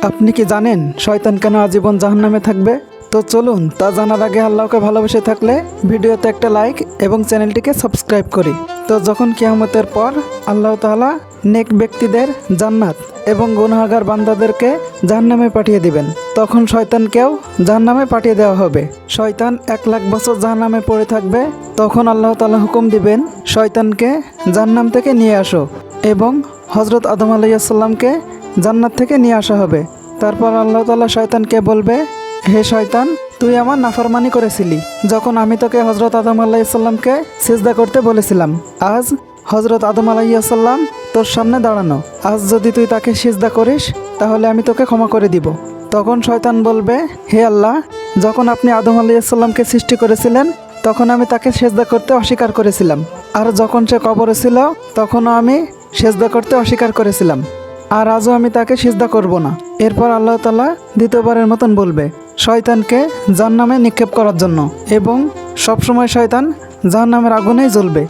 আপনি কি জানেন শয়তান কেন আজীবন জাহান্নামে থাকবে? তো চলুন তা জানার আগে আল্লাহকে ভালোবেসে থাকলে ভিডিওতে একটা লাইক এবং চ্যানেলটিকে সাবস্ক্রাইব করি। তো যখন কিয়ামতের পর আল্লাহ তাআলা নেক ব্যক্তিদের জান্নাত এবং গুনাহগার বান্দাদেরকে জাহান্নামে পাঠিয়ে দিবেন, তখন শয়তানকেও জাহান্নামে পাঠিয়ে দেওয়া হবে। শয়তান 1,00,000 বছর জাহান্নামে পড়ে থাকবে। তখন আল্লাহ তাআলা হুকুম দিবেন, শয়তানকে জাহান্নাম থেকে নিয়ে আসো, এবং হযরত আদম আলাইহিস সালামকে জান্নাত থেকে নিয়ে আসা হবে। তারপর আল্লাহ তাআলা শয়তানকে বলবে, হে শয়তান, তুই আমার নাফরমানি করেছিলি যখন আমি তোকে হযরত আদম আলাইহিস সালামকে সিজদা করতে বলেছিলাম। আজ হযরত আদম আলাইহিস সালাম তোর সামনে দাঁড়ানো, আজ যদি তুই তাকে সিজদা করিস তাহলে আমি তোকে ক্ষমা করে দিব। তখন শয়তান বলবে, হে আল্লাহ, যখন আপনি আদম আলাইহিস সালামকে সৃষ্টি করেছিলেন তখন আমি তাকে সিজদা করতে অস্বীকার করেছিলাম, আর যখন সে কবরে ছিল তখনও আমি সিজদা করতে অস্বীকার করেছিলাম, আর আজও আমি তাকে সিজদা করব না। এরপর আল্লাহ তাআলা দ্বিতীয়বারের মতন বলবে শয়তানকে জাহান্নামে নিক্ষেপ করার জন্য, এবং সবসময় শয়তান জাহান্নামের আগুনেই জ্বলবে।